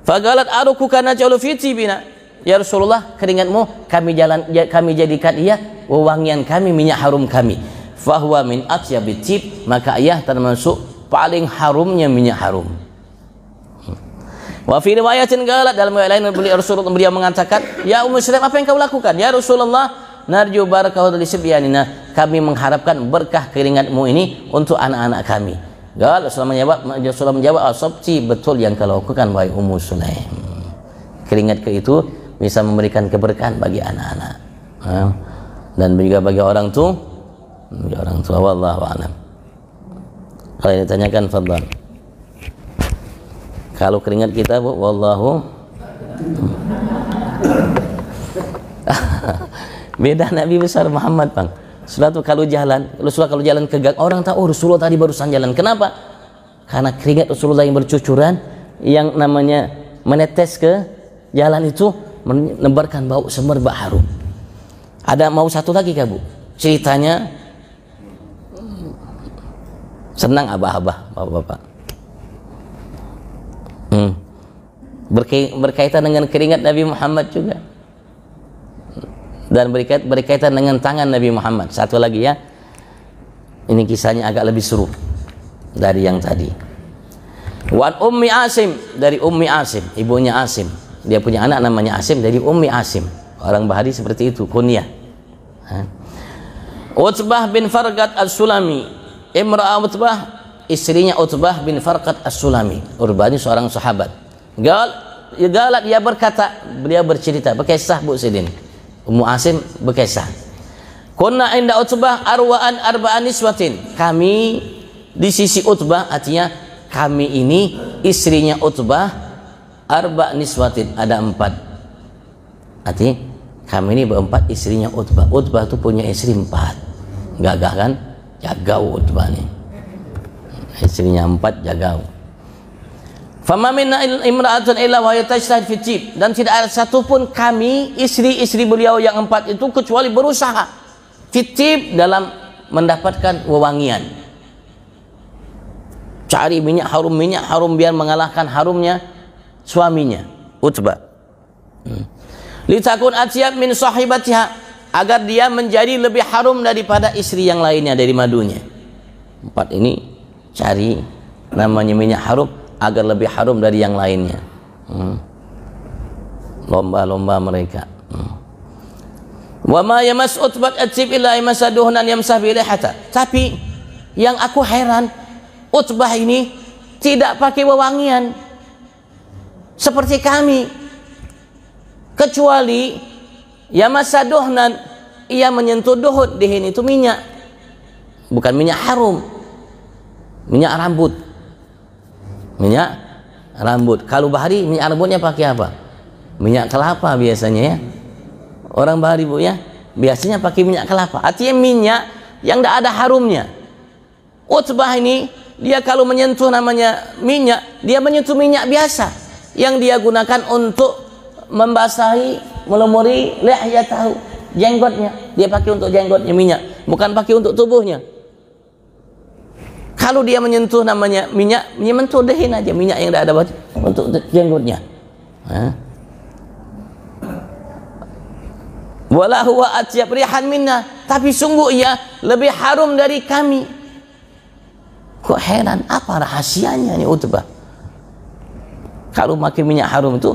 Fagalat arukuka naj'alu fi tibina, ya Rasulullah, keringatmu kami jadikan ia wewangian kami, minyak harum kami. Fahuwa min atyabit tib, maka ia termasuk paling harumnya minyak harum. Wa fi riwayatin qalat, dalam riwayat lain beliau mengatakan, ya Ummu Sulaim, apa yang kau lakukan? Ya Rasulullah, narju barakah li sibyanina, kami mengharapkan berkah keringatmu ini untuk anak-anak kami. Rasulullah menjawab, asabti, betul yang kau lakukan wahai Ummu Sulaim. Keringat itu bisa memberikan keberkahan bagi anak-anak, dan juga bagi orang tua. Wallahu a'lam. Kalau ditanyakan, fadhal. Kalau keringat kita, Bu, wallahu beda Nabi besar Muhammad, Bang. Suatu kalau jalan ke gang, orang tahu, oh, Rasulullah tadi barusan jalan. Kenapa? Karena keringat Rasulullah yang bercucuran, yang namanya menetes ke jalan itu, menebarkan bau semerbak harum. Ada mau satu lagi, Kak, Bu? Ceritanya senang abah-abah, bapak-bapak. Berkaitan dengan keringat Nabi Muhammad juga, dan berkaitan dengan tangan Nabi Muhammad. Satu lagi ya, ini kisahnya agak lebih seru dari yang tadi. Wan Ummi Asim, dari Ummi Asim, ibunya Asim, dia punya anak namanya Asim, dari Ummi Asim. Orang Bahari seperti itu kunyah. Utbah bin Farqat As-Sulami, imra'ah Utbah, istrinya Utbah bin Farqat As-Sulami. Utbah ini seorang sahabat. Galat dia berkata, beliau bercerita, berkisah, Bu Sidin. Ummu Asim berkisah, kunna inda Utbah arba'an niswatin. Kami di sisi Utbah, artinya kami ini istrinya Utbah, arba' niswatin, ada 4. Artinya kami ini berempat istrinya Utbah. Utbah itu punya istri 4. Gagah kan? Jagau Utbah nih. Istrinya 4, jagau. Fama minna imra'atun illa wa yatajtahid fi tib, dan tidak ada satupun kami istri-istri beliau yang 4 itu kecuali berusaha fi tib, dalam mendapatkan wewangian, cari minyak harum biar mengalahkan harumnya suaminya Utbah. Litakun atyab min sahibatiha, agar dia menjadi lebih harum daripada istri yang lainnya dari madunya. 4 ini cari namanya minyak harum agar lebih harum dari yang lainnya. Lomba-lomba mereka. Wa ma yamas Utbah atib illa yamasaduhnan yamsah bi rihata. Tapi yang aku heran, Utbah ini tidak pakai wewangian seperti kami, kecuali yamasaduhnan, ia menyentuh duhud. Dihin itu minyak, bukan minyak harum, minyak rambut. Minyak rambut. Kalau Bahari minyak rambutnya pakai apa? Minyak kelapa biasanya ya. Orang Bahari, Bu, ya, biasanya pakai minyak kelapa. Artinya minyak yang tidak ada harumnya. Utbah ini dia kalau menyentuh namanya minyak, dia menyentuh minyak biasa yang dia gunakan untuk membasahi, melumuri lihyatahu, jenggotnya. Dia pakai untuk jenggotnya minyak, bukan pakai untuk tubuhnya. Kalau dia menyentuh namanya minyak, menyentuh dehin aja, minyak yang tidak ada untuk jenggotnya. Wala huwa atyab rihan minna, tapi sungguh ia lebih harum dari kami. Kok heran, apa rahasianya ini Utbah? Kalau pakai minyak harum itu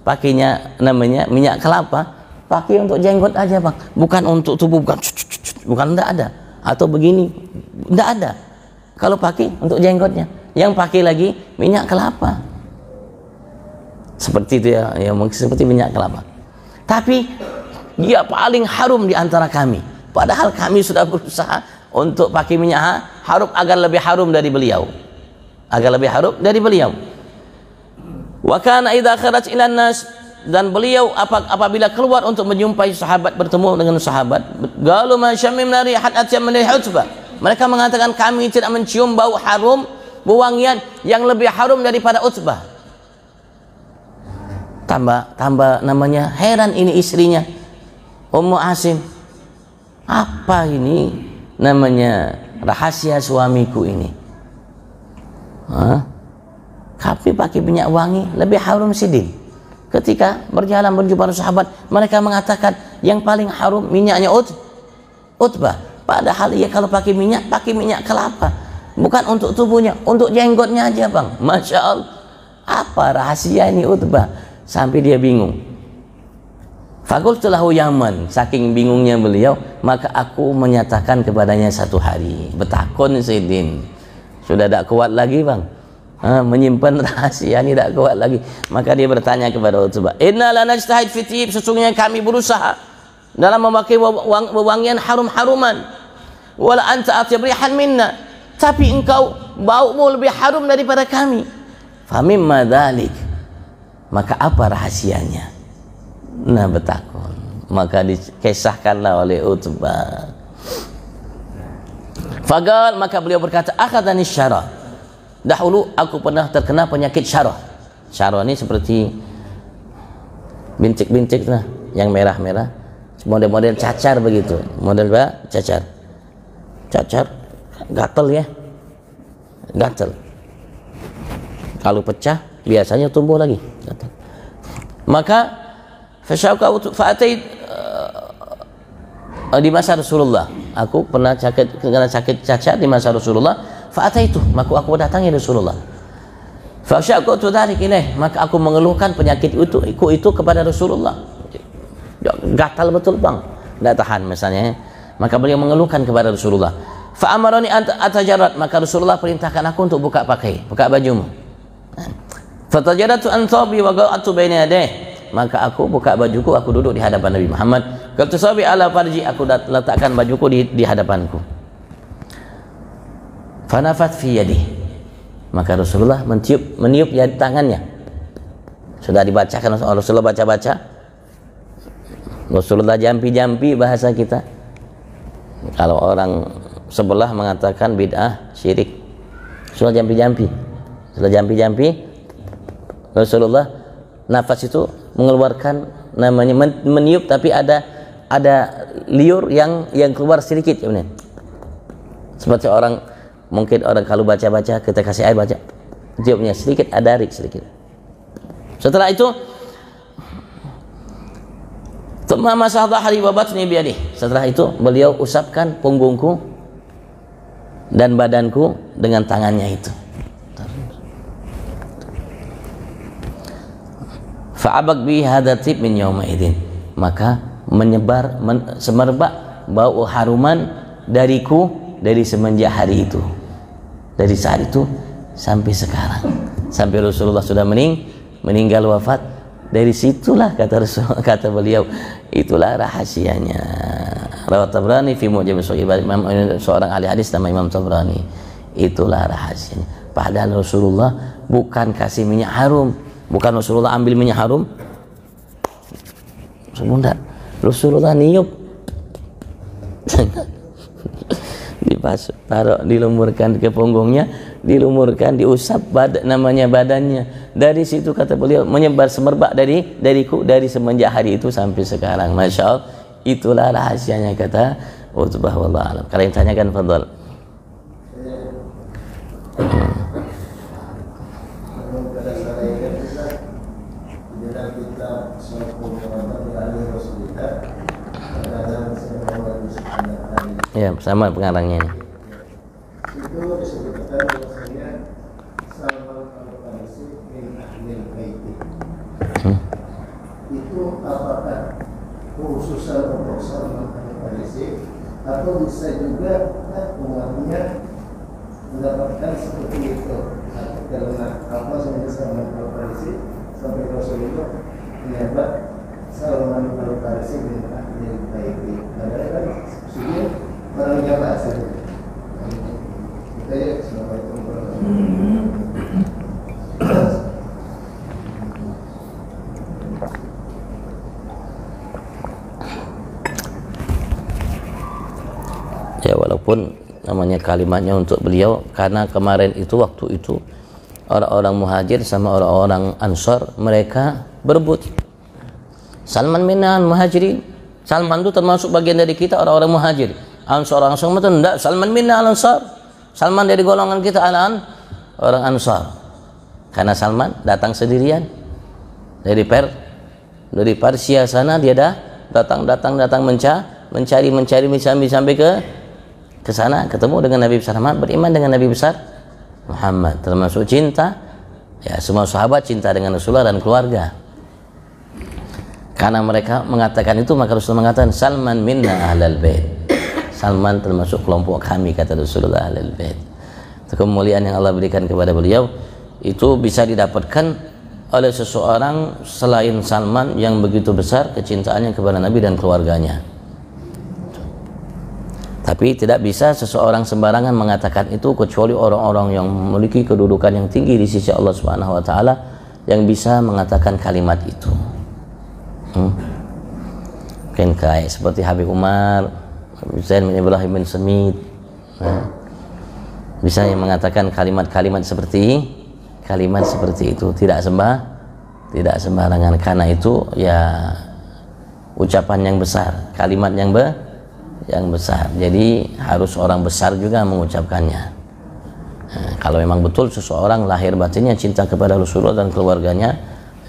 pakainya namanya minyak kelapa, pakai untuk jenggot aja, Bang, bukan untuk tubuh, bukan tidak ada, atau begini, tidak ada. Kalau pakai untuk jenggotnya, yang pakai lagi minyak kelapa, seperti itu ya, mungkin seperti minyak kelapa. Tapi dia paling harum di antara kami, padahal kami sudah berusaha untuk pakai minyak harum agar lebih harum dari beliau, Wa kana idza kharaj ilan nas, dan beliau apabila keluar untuk menjumpai sahabat, bertemu dengan sahabat, qalu ma syammimna rihat atyab min Utbah. Mereka mengatakan, kami tidak mencium bau harum, wewangian yang lebih harum daripada Utbah. Tambah namanya heran ini istrinya Ummu Asim. Apa ini namanya rahasia suamiku ini? Kami pakai minyak wangi lebih harum sidin. Ketika berjalan berjumpa sahabat, mereka mengatakan yang paling harum minyaknya Utbah. Padahal ia kalau pakai minyak kelapa, bukan untuk tubuhnya, untuk jenggotnya aja, Bang. Masya Allah. apa rahasia ini Utbah? Sampai dia bingung. Faqultu lahu Yaman, saking bingungnya beliau, maka aku menyatakan kepadanya satu hari. Betakon Sayyidin, sudah tak kuat lagi bang, menyimpan rahasia ini tak kuat lagi. Maka dia bertanya kepada Utbah, inna la najtahid fi tib, sesungguhnya kami berusaha dalam memakai wewangian harum-haruman. Wala anta atyab rihan minna, tapi engkau baumu lebih harum daripada kami. Famimma dzalik, maka apa rahasianya? Nah betakun, maka dikisahkanlah oleh Utbah. Fagal, maka beliau berkata, akhadani syarah. Dahulu aku pernah terkena penyakit syarah. Syarah ini seperti bintik-bintik lah, yang merah-merah, model-model cacar begitu, model apa? Cacar, gatel ya, gatel. Kalau pecah biasanya tumbuh lagi. Gatel. Maka fa'atait di masa Rasulullah, aku pernah sakit cacat di masa Rasulullah. Fa'ataitu, maka aku datangi Rasulullah. Fa'asyaqtu dzalik ilaih, maka aku mengeluhkan penyakit itu kepada Rasulullah. Gatal betul bang, tidak tahan misalnya. Maka beliau mengeluhkan kepada Rasulullah. Fa'amarani atajarrad, maka Rasulullah perintahkan aku untuk buka bajumu. Fatajarratu an thawbi wa qa'atu baina yadayhi, maka aku buka bajuku, aku duduk di hadapan Nabi Muhammad. Qultu sabi ala farji, aku letakkan bajuku di hadapanku. Fanafat fi yadi, maka Rasulullah meniup tangannya. Sudah dibacakan Rasulullah, baca Rasulullah jampi-jampi bahasa kita. Kalau orang sebelah mengatakan bid'ah syirik, Rasulullah jampi-jampi. Rasulullah nafas itu mengeluarkan, namanya meniup, tapi ada liur yang keluar sedikit ya, seperti orang, mungkin orang kalau baca kita kasih air baca, tiupnya sedikit, ada rik sedikit. Setelah itu setelah itu beliau usapkan punggungku dan badanku dengan tangannya itu. Fa'abak bi hadatib min yawma idin, maka semerbak bau haruman dariku dari semenjak hari itu, dari saat itu sampai sekarang, sampai Rasulullah sudah meninggal wafat. Dari situlah kata beliau, itulah rahasianya. Rawat Tabrani fi Mu'jam as-Saghir, seorang ahli hadis nama Imam Tabrani. Itulah rahasianya. Padahal Rasulullah bukan kasih minyak harum, bukan Rasulullah ambil minyak harum, sebentar, Rasulullah niup, taruh, dilumurkan ke punggungnya, diusap badannya. Dari situ kata beliau menyebar semerbak dariku dari semenjak hari itu sampai sekarang. Masya Allah, itulah rahasianya kata Utbah. Wallahu a'lam. Kalau yang tanyakan, fadhal. Ya, sama pengarangnya ini. Itu disebutkan bahwasanya Salman Al-Farisi min ahlil baiti. Itu apakah khususan untuk Salman Al-Farisi atau bisa juga umatnya mendapatkan seperti itu? Karena apa sebenarnya Salman Al-Farisi sampai Rasulullah menyebut Salman Al-Farisi min ahlil baiti. Karena kan sudah orang Jawa saja. Kita ya, Assalamualaikum warahmatullahi wabarakatuh. Ya, walaupun namanya kalimatnya untuk beliau, karena kemarin itu, waktu itu orang-orang muhajir sama orang-orang ansor, mereka berebut. Salman minan muhajirin, Salman itu termasuk bagian dari kita orang-orang muhajir. Ansor itu enggak, Salman minna al-ansar, Salman dari golongan kita orang ansar. Karena Salman datang sendirian dari Persia sana, dia dah datang mencari sampai ke sana, ketemu dengan Nabi besar Muhammad, beriman dengan Nabi besar Muhammad, termasuk cinta Ya, semua sahabat cinta dengan Rasulullah dan keluarga. Karena mereka mengatakan itu, maka Rasulullah mengatakan Salman minna ahlal bait. Salman termasuk kelompok kami, kata Rasulullah, ahlal bait. Kemuliaan yang Allah berikan kepada beliau itu bisa didapatkan oleh seseorang selain Salman yang begitu besar kecintaannya kepada Nabi dan keluarganya. Tapi tidak bisa seseorang sembarangan mengatakan itu kecuali orang-orang yang memiliki kedudukan yang tinggi di sisi Allah Subhanahu wa taala yang bisa mengatakan kalimat itu. Mungkin kayak seperti Habib Umar, Zain bin Ibrahim bin Semit, bisa yang mengatakan kalimat-kalimat seperti itu, tidak sembarangan, karena itu ya ucapan yang besar, kalimat yang besar. Jadi harus orang besar juga mengucapkannya. Nah, kalau memang betul seseorang lahir batinnya cinta kepada Rasulullah dan keluarganya,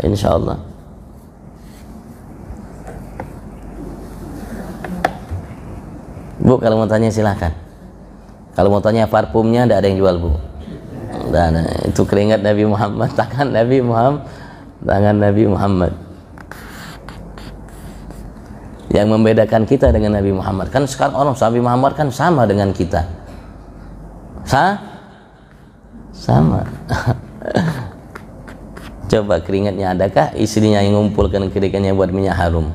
insya Allah. Bu, kalau mau tanya silahkan. Kalau mau tanya parfumnya, tidak ada yang jual, Bu. Dan itu keringat Nabi Muhammad, tangan Nabi Muhammad. Yang membedakan kita dengan Nabi Muhammad, kan sekarang orang Nabi Muhammad kan sama dengan kita. Sama. Coba keringatnya adakah istrinya yang mengumpulkan keringatnya buat minyak harum?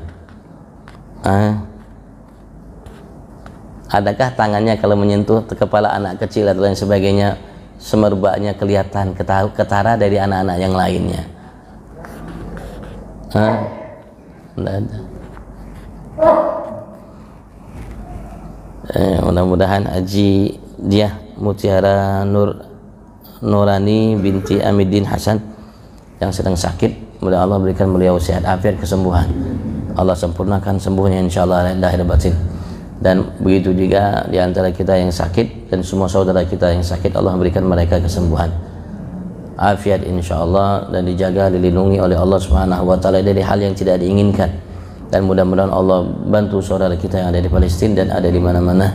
Adakah tangannya kalau menyentuh kepala anak kecil atau lain sebagainya, semerbaknya kelihatan ketara dari anak-anak yang lainnya? Tidak ada. Mudah-mudahan Haji dia Mutiara Nurani binti Amiddin Hasan yang sedang sakit, mudah Allah berikan beliau sehat afiat kesembuhan. Allah sempurnakan sembuhnya insyaallah lahir batin. Dan begitu juga di antara kita yang sakit dan semua saudara kita yang sakit, Allah berikan mereka kesembuhan, afiat insyaallah, dan dijaga, dilindungi oleh Allah Subhanahu wa taala dari hal yang tidak diinginkan. Dan mudah-mudahan Allah bantu saudara kita yang ada di Palestina dan ada di mana-mana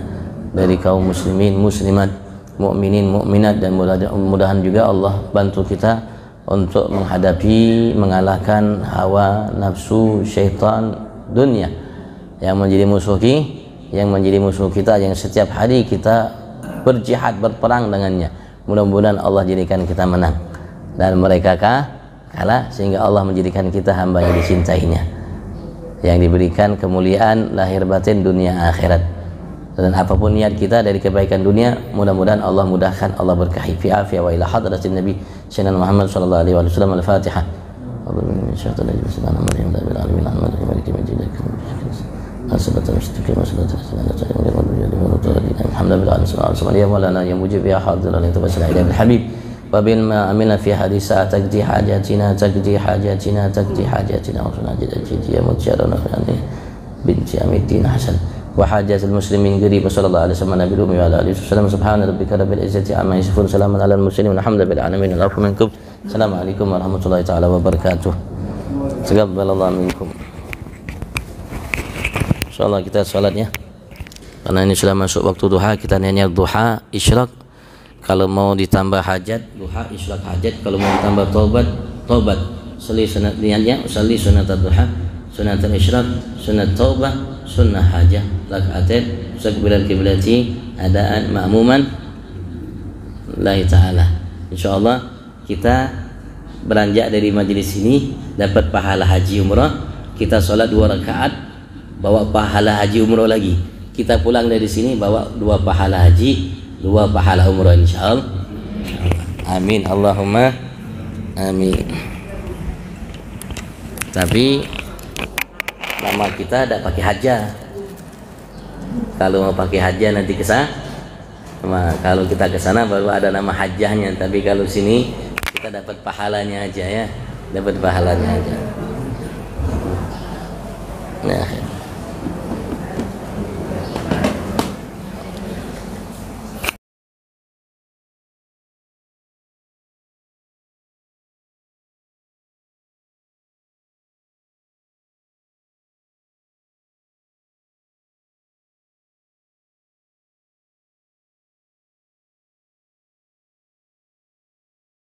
dari kaum muslimin, muslimat, mukminin, mukminat, dan mudah-mudahan juga Allah bantu kita untuk menghadapi, mengalahkan hawa nafsu syaitan dunia yang menjadi musuh kita, yang setiap hari kita berjihad, berperang dengannya. Mudah-mudahan Allah jadikan kita menang dan mereka kalah, sehingga Allah menjadikan kita hamba yang dicintainya, yang diberikan kemuliaan lahir batin dunia akhirat. Dan apapun niat kita dari kebaikan dunia, mudah-mudahan Allah mudahkan, Allah berkahi fi afiyah wa ila hadratin Nabi Sayyidina Muhammad sallallahu alaihi wasallam. Al-Fatihah. Alhamdulillah ya Maulana ya Mujib ya Hadir yang tawassul ila Habib wa bil ma amilna fi hadisa taqdi hajatina wa sunajid ya mutiarana binti Amiddin Hasan wa hajatul muslimin qarib sallallahu alaihi wasallam nabi wa ala alihi wasallam. Subhana rabbika rabbil izzati amma yasifun, salamun alal mursalin walhamdulillahi alamin. Assalamualaikum warahmatullahi taala wabarakatuh. Taqabbalallahu minkum. Insyaallah kita salatnya, karena ini sudah masuk waktu duha, kita nanya duha isyraq. Kalau mau ditambah hajat, duha isyraq hajat. Kalau mau ditambah taubat sali sunat niatnya, sali sunat duha, sunat isyraq, sunat taubah, sunnah hajah, rakaatain mustaqbilal qiblati, adaan ma'muman lillahi taala. Insyaallah kita beranjak dari majelis ini dapat pahala haji umrah. Kita salat 2 rakaat bawa pahala haji umroh lagi. Kita pulang dari sini bawa 2 pahala haji, 2 pahala umroh insyaallah. Amin Allahumma amin. Tapi nama kita tidak pakai hajah. Kalau mau pakai hajah nanti kesana. Kalau kita kesana baru ada nama hajahnya. Tapi kalau sini kita dapat pahalanya aja ya, dapat pahalanya aja. Nah.